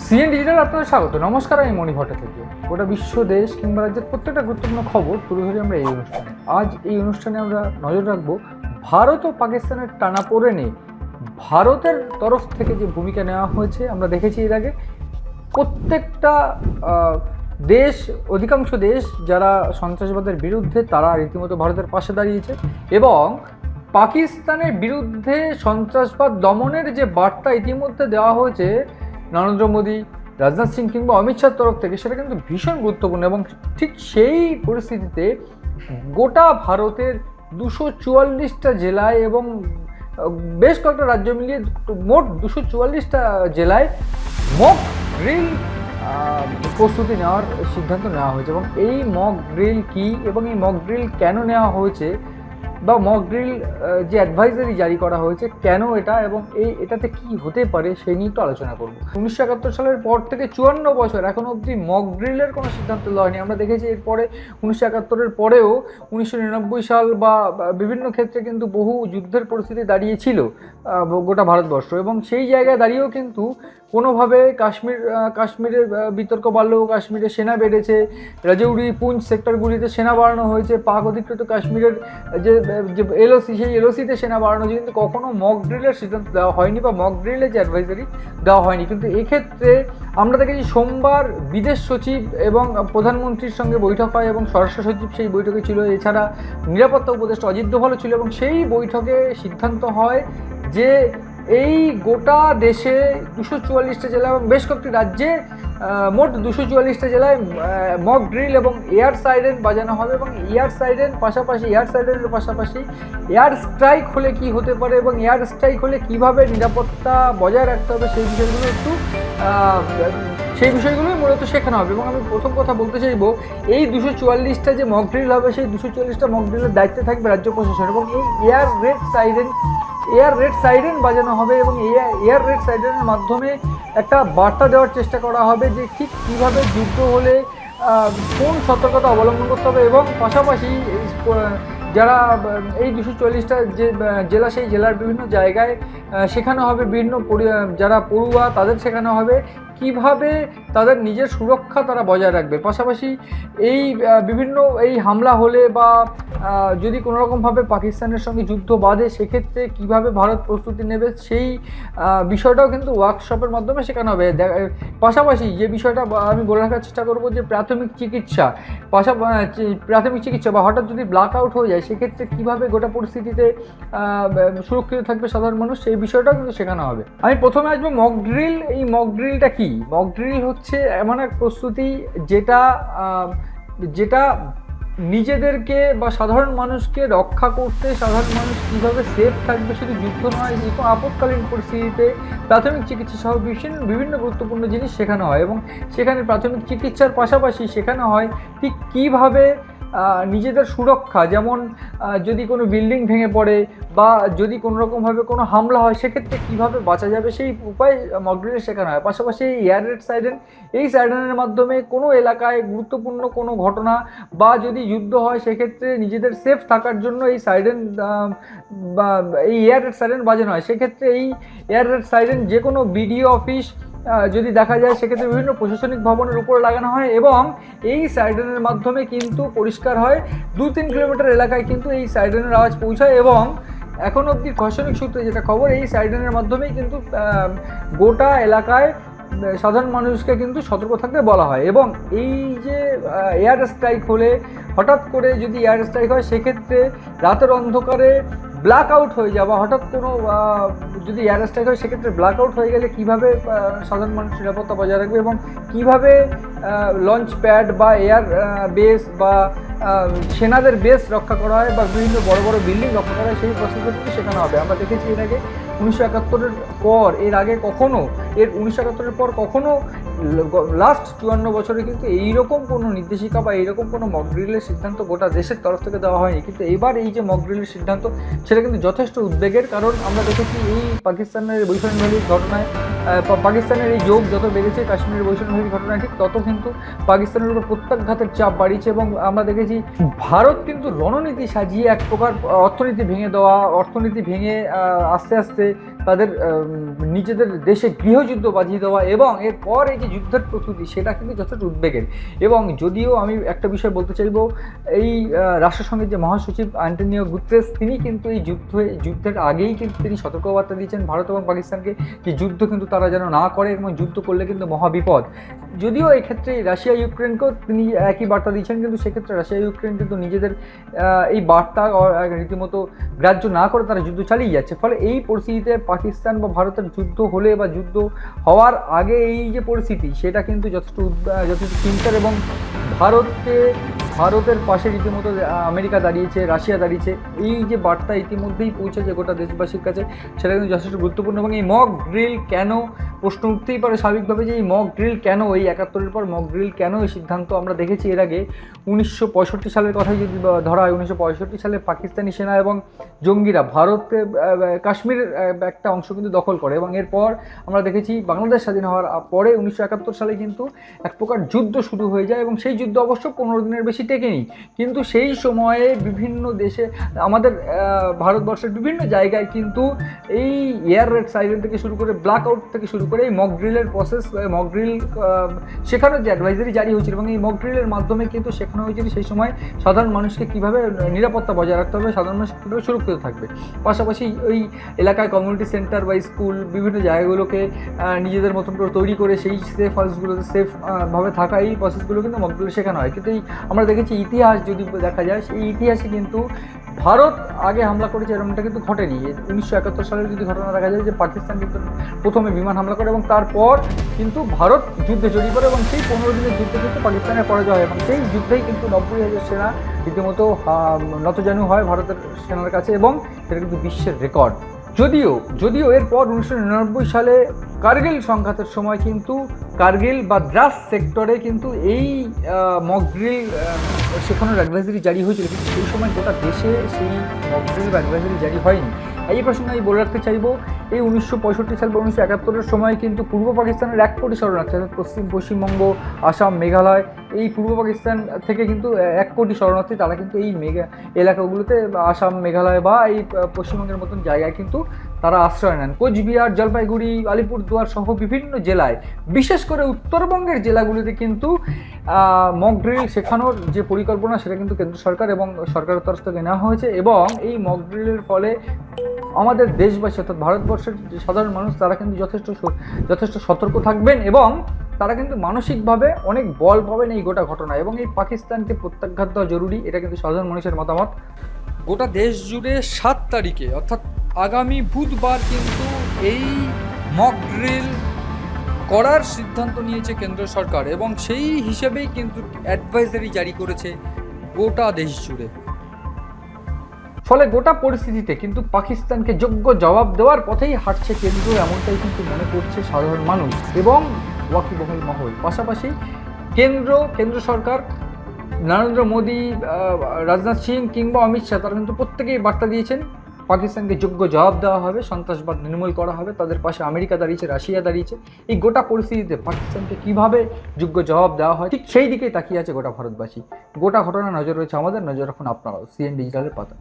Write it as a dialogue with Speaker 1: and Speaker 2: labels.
Speaker 1: CN digital আপনাদের স্বাগত। নমস্কার, আমি মণি ভট্টাচার্য। গোটা বিশ্ব, দেশ কিংবা রাজ্যের প্রত্যেকটা গুরুত্বপূর্ণ খবর তুলে ধরি আমরা এই অনুষ্ঠানে। আজ এই অনুষ্ঠানে আমরা নজর রাখবো ভারত ও পাকিস্তানের টানাপোড়েনে ভারতের তরফ থেকে যে ভূমিকা নেওয়া হয়েছে। আমরা দেখেছি এর আগে প্রত্যেকটা দেশ, অধিকাংশ দেশ যারা সন্ত্রাসবাদের বিরুদ্ধে, তারা রীতিমতো ভারতের পাশে দাঁড়িয়েছে এবং পাকিস্তানের বিরুদ্ধে সন্ত্রাসবাদ দমনের যে বার্তা ইতিমধ্যে দেওয়া হয়েছে নরেন্দ্র মোদী, রাজনাথ সিং কিংবা অমিত শাহর তরফ থেকে, সেটা কিন্তু ভীষণ গুরুত্বপূর্ণ। এবং ঠিক সেই পরিস্থিতিতে গোটা ভারতের 244টা জেলায় এবং বেশ কয়েকটা রাজ্য মিলিয়ে মোট 244টা জেলায় মক ড্রিল প্রস্তুতি নেওয়ার সিদ্ধান্ত নেওয়া হয়েছে। এবং এই মক ড্রিল কী এবং এই মক ড্রিল কেন নেওয়া হয়েছে, বা মক ড্রিল যে অ্যাডভাইজারি জারি করা হয়েছে কেন এটা, এবং এটাতে কি হতে পারে সেই নিয়ে একটু আলোচনা করব। 1971 সালের পর থেকে 54 বছর এখনও অবধি মক ড্রিলের কোনো সিদ্ধান্ত দেওয়া হয়নি। আমরা দেখেছি এরপরে 1971-এর পরেও 1999 সাল বা বিভিন্ন ক্ষেত্রে কিন্তু বহু যুদ্ধের পরিস্থিতি দাঁড়িয়েছিল গোটা ভারতবর্ষ, এবং সেই জায়গায় দাঁড়িয়েও কিন্তু কোনোভাবে কাশ্মীরের বিতর্ক বাড়লেও কাশ্মীরে সেনা বেড়েছে, রাজৌরি, পুঞ্চ সেক্টরগুলিতে সেনা বাড়ানো হয়েছে, পাক অধিকৃত কাশ্মীরের যে এলওসি, সেই এলওসিতে সেনা বাড়ানো হয়েছে, কিন্তু কখনো মক ড্রিলের সিদ্ধান্ত দেওয়া হয়নি বা মক ড্রিলের যে অ্যাডভাইজারি দেওয়া হয়নি। কিন্তু এক্ষেত্রে আমরা দেখেছি সোমবার বিদেশ সচিব এবং প্রধানমন্ত্রীর সঙ্গে বৈঠক হয় এবং স্বরাষ্ট্র সচিব সেই বৈঠকে ছিল, এছাড়া নিরাপত্তা উপদেষ্টা অজিত দোভালও ছিল। এবং সেই বৈঠকে সিদ্ধান্ত হয় যে এই গোটা দেশে 244টা জেলা এবং বেশ কয়েকটি রাজ্যে মোট 244টা জেলায় মক ড্রিল এবং এয়ার সাইরেন বাজানো হবে। এবং এয়ার সাইরেনের পাশাপাশি এয়ার স্ট্রাইক হলে কি হতে পারে এবং এয়ার স্ট্রাইক হলে কিভাবে নিরাপত্তা বজায় রাখতে হবে সেই বিষয়গুলোই মূলত শেখানো হবে। এবং আমি প্রথম কথা বলতে চাইবো, এই 244টা যে মক ড্রিল হবে, সেই 244টা মক ড্রিলের দায়িত্বে থাকবে রাজ্য প্রশাসন। এবং এই এয়ার রেড সাইরেন বাজানো হবে এবং এয়ার রেড সাইরেনের মাধ্যমে একটা বার্তা দেওয়ার চেষ্টা করা হবে যে ঠিক কীভাবে যুদ্ধ হলে কোন সতর্কতা অবলম্বন করতে হবে। এবং পাশাপাশি যারা এই 244টা যে জেলা, সেই জেলার বিভিন্ন জায়গায় শেখানো হবে, বিভিন্ন যারা পড়ুয়া তাদের শেখানো হবে কিভাবে তাদের নিজের সুরক্ষা তারা বজায় রাখবে। পাশাপাশি এই বিভিন্ন এই হামলা হলে বা যদি কোনো রকমভাবে পাকিস্তানের সঙ্গে যুদ্ধ বাঁধে, সেক্ষেত্রে কিভাবে ভারত প্রস্তুতি নেবে সেই বিষয়টাও কিন্তু ওয়ার্কশপের মাধ্যমে শেখানো হবে। পাশাপাশি যে বিষয়টা আমি বলে রাখার চেষ্টা করবো যে প্রাথমিক চিকিৎসা বা হঠাৎ যদি ব্ল্যাক আউট হয়ে যায়, সেক্ষেত্রে কীভাবে গোটা পরিস্থিতিতে সুরক্ষিত থাকবে সাধারণ মানুষ, সেই বিষয়টাও কিন্তু শেখানো হবে। আমি প্রথমে আসবো মক ড্রিল। এই মক ড্রিলটা কি? মক ড্রিল হচ্ছে এমন এক প্রস্তুতি যেটা নিজেদেরকে বা সাধারণ মানুষকে রক্ষা করতে, সাধারণ মানুষ কীভাবে সেফ থাকবে, শুধু যুদ্ধ নয়, যে কোনো আপৎকালীন পরিস্থিতিতে প্রাথমিক চিকিৎসা সহ বিভিন্ন গুরুত্বপূর্ণ জিনিস শেখানো হয়। এবং সেখানে প্রাথমিক চিকিৎসার পাশাপাশি শেখানো হয় ঠিক কীভাবে নিজেদের সুরক্ষা, যেমন যদি কোনো বিল্ডিং ভেঙে পড়ে বা যদি কোনো রকমভাবে কোনো হামলা হয়, সেক্ষেত্রে কীভাবে বাঁচা যাবে সেই উপায় মক ড্রিলে শেখানো হয়। পাশাপাশি এয়ার রেড সাইরেন, এই সাইরেনের মাধ্যমে কোনো এলাকায় গুরুত্বপূর্ণ কোনো ঘটনা বা যদি যুদ্ধ হয়, সেক্ষেত্রে নিজেদের সেফ থাকার জন্য এই সাইরেন বা এই এয়ার রেড সাইরেন বাজানো হয়। সেক্ষেত্রে এই এয়ার রেড সাইরেন যে কোনো বিডিও অফিস যদি দেখা যায়, সেক্ষেত্রে বিভিন্ন প্রশাসনিক ভবনের উপরে লাগানো হয় এবং এই সাইরেনের মাধ্যমে কিন্তু পরিষ্কার হয় 2-3 কিলোমিটার এলাকায় কিন্তু এই সাইরেনের আওয়াজ পৌঁছায়। এবং এখন অবধি প্রশাসনিক সূত্রে যেটা খবর, এই সাইরেনের মাধ্যমেই কিন্তু গোটা এলাকায় সাধারণ মানুষকে কিন্তু সতর্ক থাকতে বলা হয়। এবং এই যে এয়ার স্ট্রাইক হলে, হঠাৎ করে যদি এয়ার স্ট্রাইক হয়, সেক্ষেত্রে রাতের অন্ধকারে ব্ল্যাক আউট হয়ে যাওয়া, হঠাৎ কোনো যদি এয়ার স্ট্রাইক হয়, সেক্ষেত্রে ব্ল্যাক আউট হয়ে গেলে কীভাবে সাধারণ মানুষ নিরাপত্তা বজায় রাখবে এবং কীভাবে লঞ্চ প্যাড বা এয়ার বেস বা সেনাদের বেস রক্ষা করা হয় বা বিভিন্ন বড় বড় বিল্ডিং রক্ষা করা হয়, সেই প্রসেসগুলো শেখানো হবে। আমরা দেখেছি এর আগে 1971-এর পর, এর আগে কখনো 1971-এর পর কখনো লাস্ট 54 বছরে কিন্তু এইরকম কোনো নির্দেশিকা বা এইরকম কোনো মক ড্রিলের সিদ্ধান্ত গোটা দেশের তরফ থেকে দেওয়া হয়নি। কিন্তু এবার এই যে মক ড্রিলের সিদ্ধান্ত, সেটা কিন্তু যথেষ্ট উদ্বেগের। কারণ আমরা দেখেছি এই পাকিস্তানের বৈষম্য ঘটনায় পাকিস্তানের এই যোগ যত বেড়েছে কাশ্মীরের বৈষম্যভিত্তিক ঘটনা, ঠিক তত কিন্তু পাকিস্তানের উপর প্রত্যাঘাতের চাপ বাড়িয়েছে। এবং আমরা দেখেছি ভারত কিন্তু রণনীতি সাজিয়ে এক প্রকার অর্থনীতি ভেঙে দেওয়া, অর্থনীতি ভেঙে আস্তে আস্তে তাদের নিজেদের দেশে গৃহযুদ্ধ বাজিয়ে দেওয়া এবং এরপর এই যে যুদ্ধের প্রস্তুতি, সেটা কিন্তু যথেষ্ট উদ্বেগের। এবং যদিও আমি একটা বিষয় বলতে চাইব, এই রাষ্ট্রসংঘের যে মহাসচিব আন্টোনিও গুতেরেস, তিনি কিন্তু এই যুদ্ধের আগেই কিন্তু তিনি সতর্কবার্তা দিয়েছেন ভারত এবং পাকিস্তানকে যে যুদ্ধ কিন্তু তারা যেন না করে, এবং যুদ্ধ করলে কিন্তু মহাবিপদ। যদিও এক্ষেত্রে রাশিয়া ইউক্রেনকেও তিনি একই বার্তা দিয়েছেন, কিন্তু সেক্ষেত্রে রাশিয়া ইউক্রেন কিন্তু নিজেদের এই বার্তা রীতিমতো গ্রাহ্য না করে তারা যুদ্ধ চালিয়ে যাচ্ছে। ফলে এই পরিস্থিতিতে পাকিস্তান বা ভারতের যুদ্ধ হলে বা যুদ্ধ হওয়ার আগে এই যে পরিস্থিতি, সেটা কিন্তু যথেষ্ট চিন্তার। এবং ভারতের পাশে রীতিমতো আমেরিকা দাঁড়িয়েছে, রাশিয়া দাঁড়িয়েছে। এই যে বার্তা ইতিমধ্যেই পৌঁছেছে গোটা দেশবাসীর কাছে, সেটা কিন্তু যথেষ্ট গুরুত্বপূর্ণ। এবং এই মক ড্রিল কেন, প্রশ্ন উঠতেই পারে স্বাভাবিকভাবে যে এই মক ড্রিল কেন, এই ৭১-এর পর মক ড্রিল কেন, এই সিদ্ধান্ত আমরা দেখেছি এর আগে 1965 সালের কথাই যদি ধরা হয়। 1965 সালে পাকিস্তানি সেনা এবং জঙ্গিরা ভারতে কাশ্মীরের একটা অংশ কিন্তু দখল করে, এবং এরপর আমরা দেখেছি বাংলাদেশ স্বাধীন হওয়ার পরে 1971 সালে কিন্তু এক প্রকার যুদ্ধ শুরু হয়ে যায়। এবং সেই যুদ্ধ অবশ্য 15 দিনের বেশি টেকেনি, কিন্তু সেই সময়ে বিভিন্ন দেশে, আমাদের ভারতবর্ষের বিভিন্ন জায়গায় কিন্তু এই এয়ার রেড সাইরেন থেকে শুরু করে ব্ল্যাক আউট থেকে শুরু করে এই মক ড্রিলের প্রসেস, মক ড্রিল শেখানোর যে অ্যাডভাইজারি জারি হয়েছিল, এবং এই মক ড্রিলের মাধ্যমে কিন্তু শেখানো হয়েছিল সেই সময় সাধারণ মানুষকে কীভাবে নিরাপত্তা বজায় রাখতে হবে, সাধারণ মানুষ কীভাবে সুরক্ষিত থাকবে। পাশাপাশি ওই এলাকায় কমিউনিটি সেন্টার বা স্কুল বিভিন্ন জায়গাগুলোকে নিজেদের মতন করে তৈরি করে সেই সেফ হাউসগুলোতে সেফভাবে থাকা, এই প্রসেসগুলো কিন্তু মক ড্রিল শেখানো হয়। কিন্তু এই আমরা দেখেছি ইতিহাস যদি দেখা যায়, সেই ইতিহাসে কিন্তু ভারত আগে হামলা করেছে এরকমটা কিন্তু ঘটেনি। 1971 সালের যদি ঘটনা দেখা যায় যে পাকিস্তান কিন্তু প্রথমে বিমান হামলা করে এবং তারপর কিন্তু ভারত যুদ্ধে জড়িয়ে পড়ে, এবং সেই 15 দিনের যুদ্ধে কিন্তু পাকিস্তানের পরাজয় হয়, এবং সেই যুদ্ধেই কিন্তু 90,000 সেনা রীতিমতো নতজানু হয় ভারতের সেনার কাছে, এবং সেটা কিন্তু বিশ্বের রেকর্ড। যদিও এরপর 1999 সালে কার্গিল সংঘাতের সময় কিন্তু কার্গিল বা দ্রাস সেক্টরে কিন্তু এই মক ড্রিল শেখানোর অ্যাডভাইজারি জারি হয়েছিল, কিন্তু সেই সময় গোটা দেশে সেই মক ড্রিল বা অ্যাডভাইজারি জারি হয়নি। এই প্রসঙ্গে আমি বলে রাখতে চাইব, এই 1965 সাল বা 1971-এর সময় কিন্তু পূর্ব পাকিস্তানের 1 কোটি শরণার্থী, অর্থাৎ পশ্চিমবঙ্গ, আসাম, মেঘালয়, এই পূর্ব পাকিস্তান থেকে কিন্তু 1 কোটি শরণার্থী, তারা কিন্তু এই এলাকাগুলোতে আসাম, মেঘালয় বা এই পশ্চিমবঙ্গের মতন জায়গায় কিন্তু তারা আশ্রয় নেন। কোচবিহার, জলপাইগুড়ি, আলিপুরদুয়ার সহ বিভিন্ন জেলায়, বিশেষ করে উত্তরবঙ্গের জেলাগুলিতে কিন্তু মক ড্রিল শেখানোর যে পরিকল্পনা, সেটা কিন্তু কেন্দ্র সরকার এবং সরকারের তরফ থেকে নেওয়া হয়েছে। এবং এই মক ড্রিলের ফলে আমাদের দেশবাসী, অর্থাৎ ভারতবর্ষের যে সাধারণ মানুষ, তারা কিন্তু যথেষ্ট সতর্ক থাকবেন, এবং তারা কিন্তু মানসিকভাবে অনেক বল পাবেন এই গোটা ঘটনা। এবং এই পাকিস্তানকে প্রত্যাঘাত দেওয়া জরুরি, এটা কিন্তু সাধারণ মানুষের মতামত। গোটা দেশ জুড়ে 7 তারিখে অর্থাৎ আগামী বুধবার কিন্তু এই মক ড্রিল করার সিদ্ধান্ত নিয়েছে কেন্দ্র সরকার, এবং সেই হিসেবেই কিন্তু অ্যাডভাইজারি জারি করেছে গোটা দেশ জুড়ে। ফলে গোটা পরিস্থিতিতে কিন্তু পাকিস্তানকে যোগ্য জবাব দেওয়ার পথেই হাঁটছে কেন্দ্র, এমনটাই কিন্তু মনে করছে সাধারণ মানুষ এবং ওয়াকিবহাল মহল। পাশাপাশি কেন্দ্র সরকার, নরেন্দ্র মোদী, রাজনাথ সিং কিংবা অমিত শাহ, তারা কিন্তু প্রত্যেকেই বার্তা দিয়েছেন পাকিস্তানকে যোগ্য জবাব দেওয়া হবে, সন্ত্রাসবাদ নির্মূল করা হবে। তাদের পাশে আমেরিকা দাঁড়িয়েছে, রাশিয়া দাঁড়িয়েছে। এই গোটা পরিস্থিতিতে পাকিস্তানকে কীভাবে যোগ্য জবাব দেওয়া হয়, ঠিক সেই দিকেই তাকিয়ে আছে গোটা ভারতবাসী। গোটা ঘটনা নজর রয়েছে আমাদের, নজর রাখুন আপনারাও সিএন ডিজিটালের পাতা।